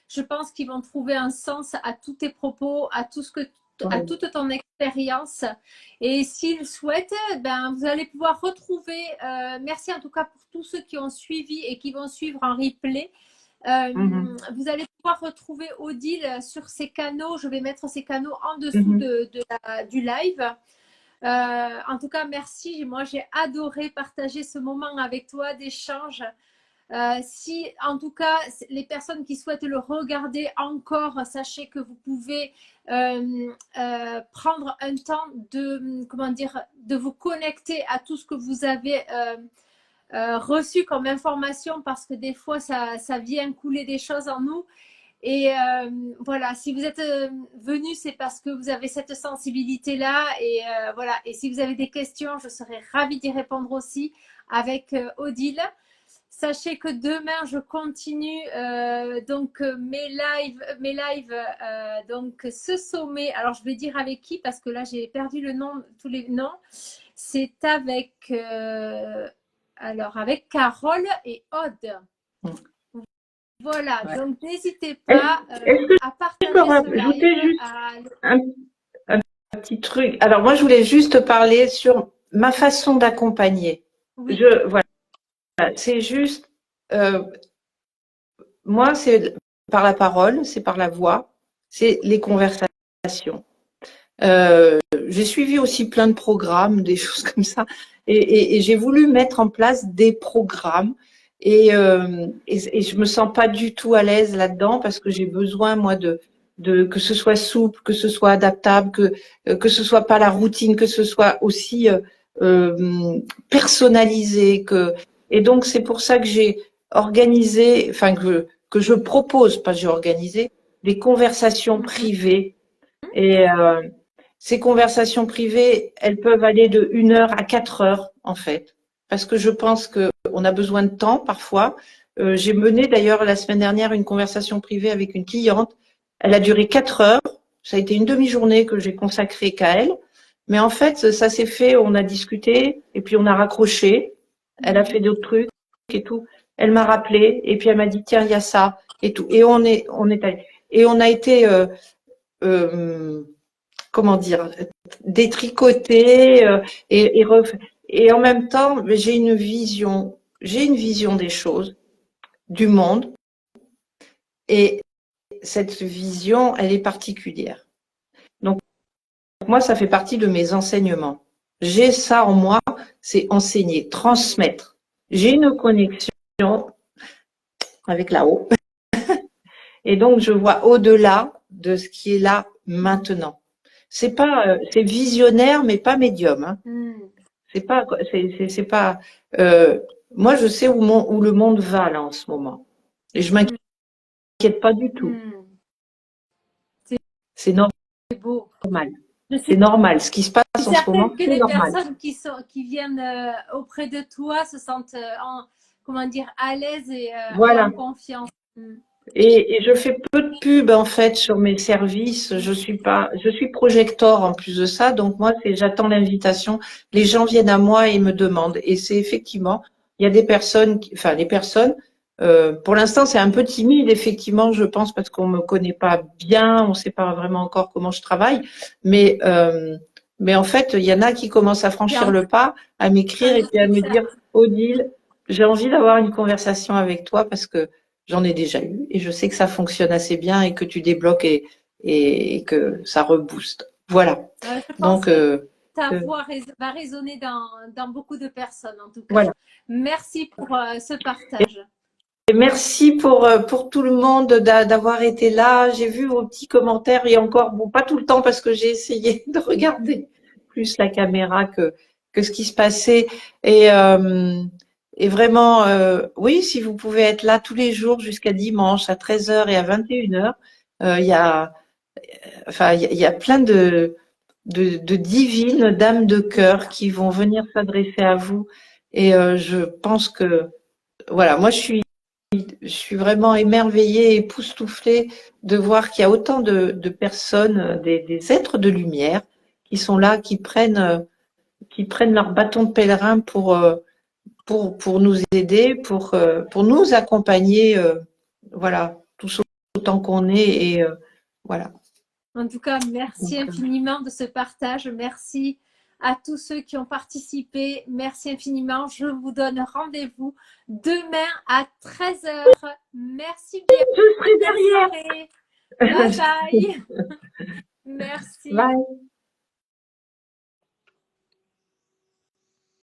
je pense qu'ils vont trouver un sens à tous tes propos, à toute ton expérience. Et s'ils souhaitent, vous allez pouvoir retrouver, merci en tout cas pour tous ceux qui ont suivi et qui vont suivre en replay. Vous allez pouvoir retrouver Odile sur ses canaux. Je vais mettre ses canaux en dessous du live. En tout cas, merci. Moi, j'ai adoré partager ce moment avec toi d'échange. Si, en tout cas, les personnes qui souhaitent le regarder encore, sachez que vous pouvez prendre un temps de vous connecter à tout ce que vous avez reçu comme information parce que des fois, ça vient couler des choses en nous. Et voilà, si vous êtes venu, c'est parce que vous avez cette sensibilité-là. Et voilà, et si vous avez des questions, je serai ravie d'y répondre aussi avec Odile. Sachez que demain, je continue donc mes lives donc ce sommet. Alors, je vais dire avec qui parce que là, j'ai perdu le nom, tous les noms. C'est avec avec Carole et Aude. Voilà, donc n'hésitez pas à partager ce live. Juste un petit truc. Alors moi, je voulais juste parler sur ma façon d'accompagner. Oui. Voilà, c'est juste, moi, c'est par la parole, c'est par la voix, c'est les conversations. J'ai suivi aussi plein de programmes, des choses comme ça, et j'ai voulu mettre en place des programmes. Et je me sens pas du tout à l'aise là-dedans parce que j'ai besoin moi de que ce soit souple, que ce soit adaptable, que ce soit pas la routine, que ce soit aussi personnalisé. Et donc c'est pour ça que j'ai organisé, enfin que je propose, pas j'ai organisé, des conversations privées. Et ces conversations privées, elles peuvent aller de 1 heure à 4 heures en fait, parce que je pense que on a besoin de temps parfois. J'ai mené d'ailleurs la semaine dernière une conversation privée avec une cliente. Elle a duré 4 heures. Ça a été une demi-journée que j'ai consacrée qu'à elle. Mais en fait, ça s'est fait, on a discuté et puis on a raccroché. Elle a fait d'autres trucs et tout. Elle m'a rappelé et puis elle m'a dit tiens, il y a ça et tout. Et on a été comment dire, détricoter et en même temps, j'ai une vision des choses, du monde, et cette vision, elle est particulière. Donc, moi, ça fait partie de mes enseignements. J'ai ça en moi, c'est enseigner, transmettre. J'ai une connexion avec là-haut. Et donc, je vois au-delà de ce qui est là maintenant. C'est pas, c'est visionnaire, mais pas médium. Hein. C'est pas, c'est pas. Moi, je sais où le monde va là en ce moment, et je m'inquiète pas du tout. C'est normal. beau. C'est normal. Ce qui se passe en ce moment, que c'est les normal. personnes qui viennent auprès de toi se sentent comment dire, à l'aise et Voilà. en confiance. Et je fais peu de pub en fait sur mes services. Je suis projecteur en plus de ça. Donc moi, j'attends l'invitation. Les gens viennent à moi et me demandent. Et c'est effectivement, il y a des personnes, les personnes. Pour l'instant, c'est un peu timide, effectivement, je pense, parce qu'on me connaît pas bien, on ne sait pas vraiment encore comment je travaille. Mais en fait, il y en a qui commencent à franchir le pas, à m'écrire et puis à me dire, Odile, j'ai envie d'avoir une conversation avec toi parce que j'en ai déjà eu et je sais que ça fonctionne assez bien et que tu débloques et que ça rebooste. Voilà. Je pense que ta voix va résonner dans beaucoup de personnes, en tout cas. Voilà. Merci pour ce partage. Et merci pour tout le monde d'avoir été là. J'ai vu vos petits commentaires et encore, bon, pas tout le temps parce que j'ai essayé de regarder plus la caméra que ce qui se passait. Et vraiment, oui, si vous pouvez être là tous les jours jusqu'à dimanche à 13h et à 21h, il y a, il y a plein de divines dames de cœur qui vont venir s'adresser à vous. Et je pense que, voilà, moi je suis vraiment émerveillée, époustouflée de voir qu'il y a autant de personnes, des êtres de lumière qui sont là, qui prennent leur bâton de pèlerin pour nous aider, pour nous accompagner, voilà, tous autant qu'on est et voilà. En tout cas, merci infiniment de ce partage. Merci à tous ceux qui ont participé. Merci infiniment. Je vous donne rendez-vous demain à 13h. Merci bien. Je serai derrière. Bye bye. Merci. Bye.